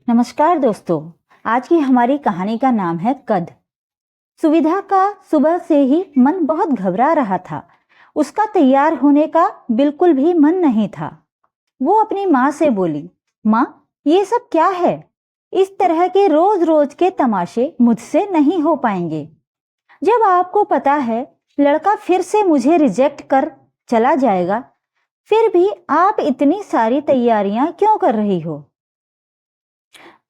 नमस्कार दोस्तों। आज की हमारी कहानी का नाम है कद। सुविधा का सुबह से ही मन बहुत घबरा रहा था। उसका तैयार होने का बिल्कुल भी मन नहीं था। वो अपनी माँ से बोली, माँ, ये सब क्या है? इस तरह के रोज रोज के तमाशे मुझसे नहीं हो पाएंगे। जब आपको पता है लड़का फिर से मुझे रिजेक्ट कर चला जाएगा, फिर भी आप इतनी सारी तैयारियां क्यों कर रही हो?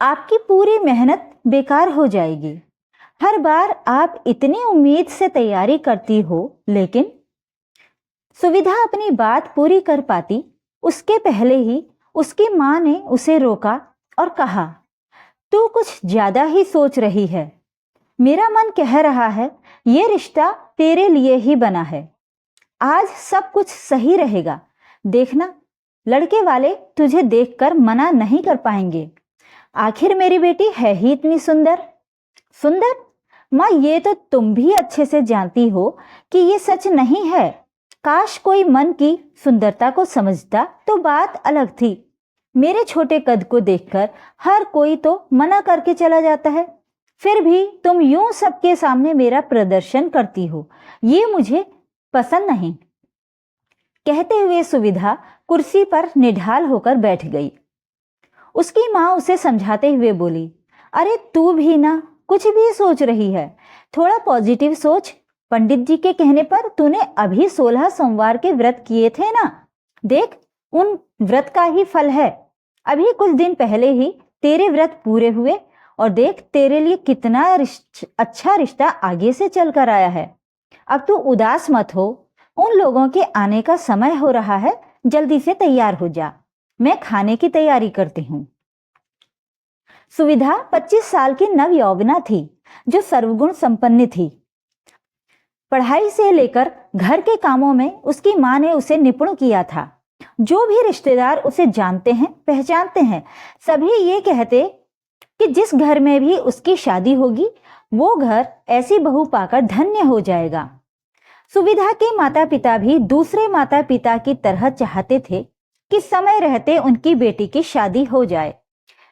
आपकी पूरी मेहनत बेकार हो जाएगी। हर बार आप इतनी उम्मीद से तैयारी करती हो, लेकिन सुविधा अपनी बात पूरी कर पाती उसके पहले ही उसकी माँ ने उसे रोका और कहा, तू कुछ ज्यादा ही सोच रही है। मेरा मन कह रहा है ये रिश्ता तेरे लिए ही बना है। आज सब कुछ सही रहेगा। देखना, लड़के वाले तुझे देखकर मना नहीं कर पाएंगे। आखिर मेरी बेटी है ही इतनी सुंदर। सुंदर? माँ, ये तो तुम भी अच्छे से जानती हो कि ये सच नहीं है। काश कोई मन की सुंदरता को समझता तो बात अलग थी। मेरे छोटे कद को देखकर हर कोई तो मना करके चला जाता है, फिर भी तुम यूं सबके सामने मेरा प्रदर्शन करती हो, ये मुझे पसंद नहीं। कहते हुए सुविधा कुर्सी पर निढाल होकर बैठ गई। उसकी माँ उसे समझाते हुए बोली, अरे तू भी ना कुछ भी सोच रही है, थोड़ा पॉजिटिव सोच। पंडित जी के कहने पर तूने अभी 16 सोमवार के व्रत किए थे ना, देख उन व्रत का ही फल है। अभी कुछ दिन पहले ही तेरे व्रत पूरे हुए और देख तेरे लिए कितना अच्छा रिश्ता आगे से चल कर आया है। अब तू उदास मत हो, उन लोगों के आने का समय हो रहा है, जल्दी से तैयार हो जा, मैं खाने की तैयारी करती हूं। सुविधा 25 साल की नवयौवना थी जो सर्वगुण संपन्न थी। पढ़ाई से लेकर घर के कामों में उसकी मां ने उसे निपुण किया था। जो भी रिश्तेदार उसे जानते हैं, पहचानते हैं, सभी ये कहते कि जिस घर में भी उसकी शादी होगी वो घर ऐसी बहू पाकर धन्य हो जाएगा। सुविधा के माता पिता भी दूसरे माता पिता की तरह चाहते थे कि समय रहते उनकी बेटी की शादी हो जाए।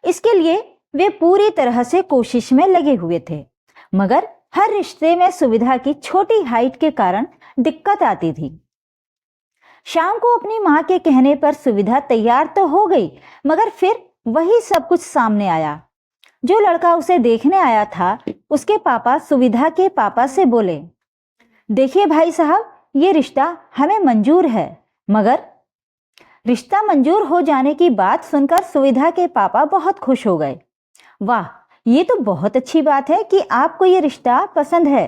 इसके लिए वे पूरी तरह से कोशिश में लगे हुए थे, मगर हर रिश्ते में सुविधा की छोटी हाइट के कारण दिक्कत आती थी। शाम को अपनी मां के कहने पर सुविधा तैयार तो हो गई, मगर फिर वही सब कुछ सामने आया। जो लड़का उसे देखने आया था, उसके पापा सुविधा के पापा से बोले, देखिए भाई साहब, ये रिश्ता हमें मंजूर है। मगर रिश्ता मंजूर हो जाने की बात सुनकर सुविधा के पापा बहुत खुश हो गए। वाह, ये तो बहुत अच्छी बात है कि आपको ये रिश्ता पसंद है।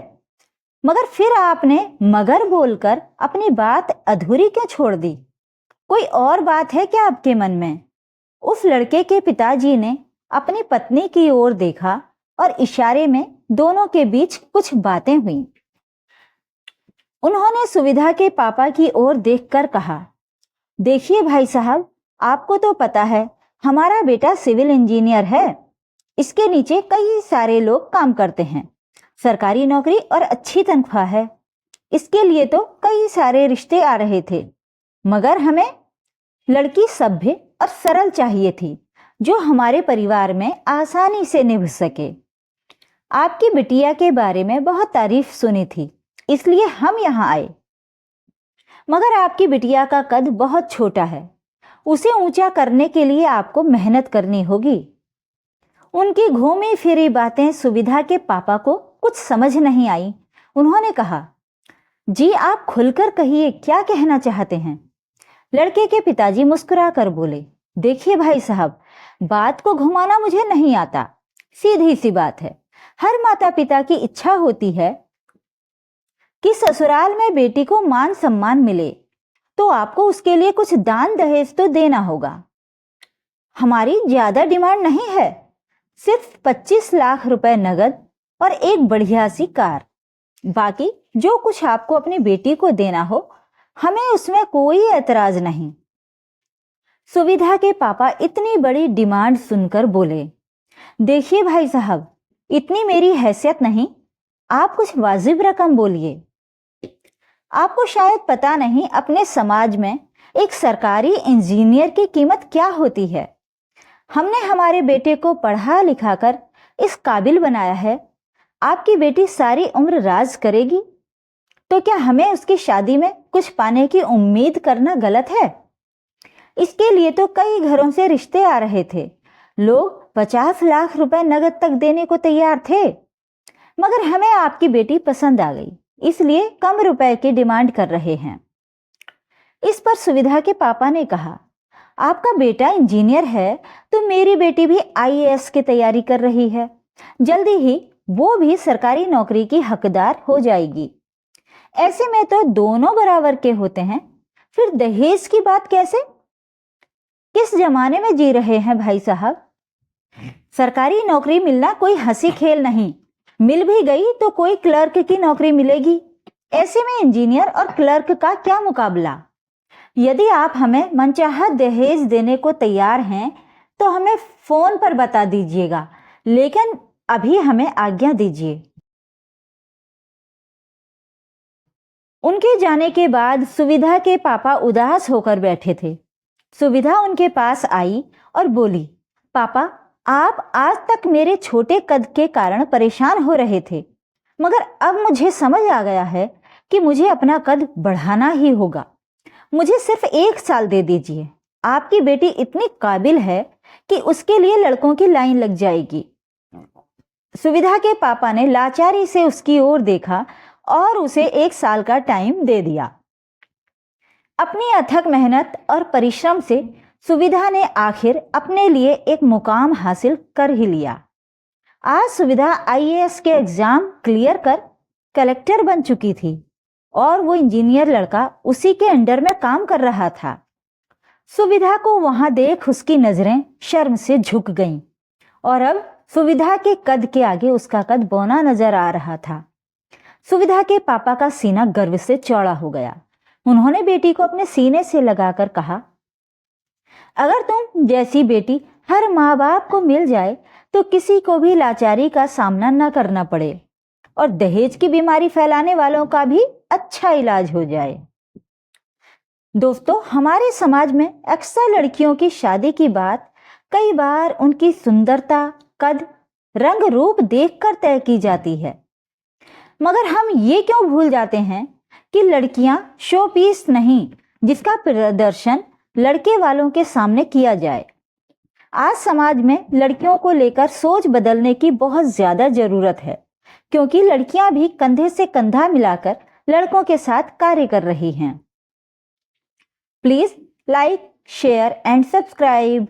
मगर फिर आपने मगर बोलकर अपनी बात अधूरी क्यों छोड़ दी? कोई और बात है क्या आपके मन में? उस लड़के के पिताजी ने अपनी पत्नी की ओर देखा और इशारे में दोनों के बीच कुछ बातें हुई। उन्होंने सुविधा के पापा की ओर देखकर कहा, देखिए भाई साहब, आपको तो पता है हमारा बेटा सिविल इंजीनियर है। इसके नीचे कई सारे लोग काम करते हैं, सरकारी नौकरी और अच्छी तनख्वाह है। इसके लिए तो कई सारे रिश्ते आ रहे थे, मगर हमें लड़की सभ्य और सरल चाहिए थी जो हमारे परिवार में आसानी से निभ सके। आपकी बिटिया के बारे में बहुत तारीफ सुनी थी, इसलिए हम यहाँ आए। मगर आपकी बिटिया का कद बहुत छोटा है, उसे ऊंचा करने के लिए आपको मेहनत करनी होगी। उनकी घूमी फिरी बातें सुविधा के पापा को कुछ समझ नहीं आई। उन्होंने कहा, जी आप खुलकर कहिए, क्या कहना चाहते हैं? लड़के के पिताजी मुस्कुरा कर बोले, देखिए भाई साहब, बात को घुमाना मुझे नहीं आता, सीधी सी बात है। हर माता पिता की इच्छा होती है कि ससुराल में बेटी को मान सम्मान मिले, तो आपको उसके लिए कुछ दान दहेज तो देना होगा। हमारी ज्यादा डिमांड नहीं है, सिर्फ 25 लाख रुपए नगद और एक बढ़िया सी कार। बाकी जो कुछ आपको अपनी बेटी को देना हो, हमें उसमें कोई एतराज नहीं। सुविधा के पापा इतनी बड़ी डिमांड सुनकर बोले, देखिए भाई साहब, इतनी मेरी हैसियत नहीं, आप कुछ वाजिब रकम बोलिए। आपको शायद पता नहीं अपने समाज में एक सरकारी इंजीनियर की कीमत क्या होती है। हमने हमारे बेटे को पढ़ा लिखा कर इस काबिल बनाया है। आपकी बेटी सारी उम्र राज करेगी, तो क्या हमें उसकी शादी में कुछ पाने की उम्मीद करना गलत है? इसके लिए तो कई घरों से रिश्ते आ रहे थे। लोग 50 लाख रुपए नगद तक देने को तैयार थे, मगर हमें आपकी बेटी पसंद आ गई, इसलिए कम रुपए की डिमांड कर रहे हैं। इस पर सुविधा के पापा ने कहा, आपका बेटा इंजीनियर है तो मेरी बेटी भी आईएएस की तैयारी कर रही है। जल्दी ही वो भी सरकारी नौकरी की हकदार हो जाएगी। ऐसे में तो दोनों बराबर के होते हैं, फिर दहेज की बात कैसे? किस जमाने में जी रहे हैं भाई साहब? सरकारी नौकरी मिलना कोई हंसी खेल नहीं। मिल भी गई तो कोई क्लर्क की नौकरी मिलेगी। ऐसे में इंजीनियर और क्लर्क का क्या मुकाबला? यदि आप हमें मनचाहा दहेज देने को तैयार हैं तो हमें फोन पर बता दीजिएगा, लेकिन अभी हमें आज्ञा दीजिए। उनके जाने के बाद सुविधा के पापा उदास होकर बैठे थे। सुविधा उनके पास आई और बोली, पापा, आप आज तक मेरे छोटे कद के कारण परेशान हो रहे थे, मगर अब मुझे समझ आ गया है कि मुझे अपना कद बढ़ाना ही होगा। मुझे सिर्फ 1 साल दे दीजिए। आपकी बेटी इतनी काबिल है कि उसके लिए लड़कों की लाइन लग जाएगी। सुविधा के पापा ने लाचारी से उसकी ओर देखा और उसे 1 साल का टाइम दे दिया। अपनी अथक मेहनत और परिश्रम से सुविधा ने आखिर अपने लिए एक मुकाम हासिल कर ही लिया। आज सुविधा आईएएस के एग्जाम क्लियर कर कलेक्टर बन चुकी थी और वो इंजीनियर लड़का उसी के अंडर में काम कर रहा था। सुविधा को वहां देख उसकी नजरें शर्म से झुक गईं और अब सुविधा के कद के आगे उसका कद बौना नजर आ रहा था। सुविधा के पापा का सीना गर्व से चौड़ा हो गया। उन्होंने बेटी को अपने सीने से लगाकर कहा, अगर तुम जैसी बेटी हर माँ बाप को मिल जाए तो किसी को भी लाचारी का सामना न करना पड़े और दहेज की बीमारी फैलाने वालों का भी अच्छा इलाज हो जाए। दोस्तों, हमारे समाज में अक्सर लड़कियों की शादी की बात कई बार उनकी सुंदरता, कद, रंग रूप देखकर तय की जाती है, मगर हम ये क्यों भूल जाते हैं कि लड़कियां शो पीस नहीं जिसका प्रदर्शन लड़के वालों के सामने किया जाए। आज समाज में लड़कियों को लेकर सोच बदलने की बहुत ज्यादा जरूरत है, क्योंकि लड़कियां भी कंधे से कंधा मिलाकर लड़कों के साथ कार्य कर रही हैं। Please like, share and subscribe.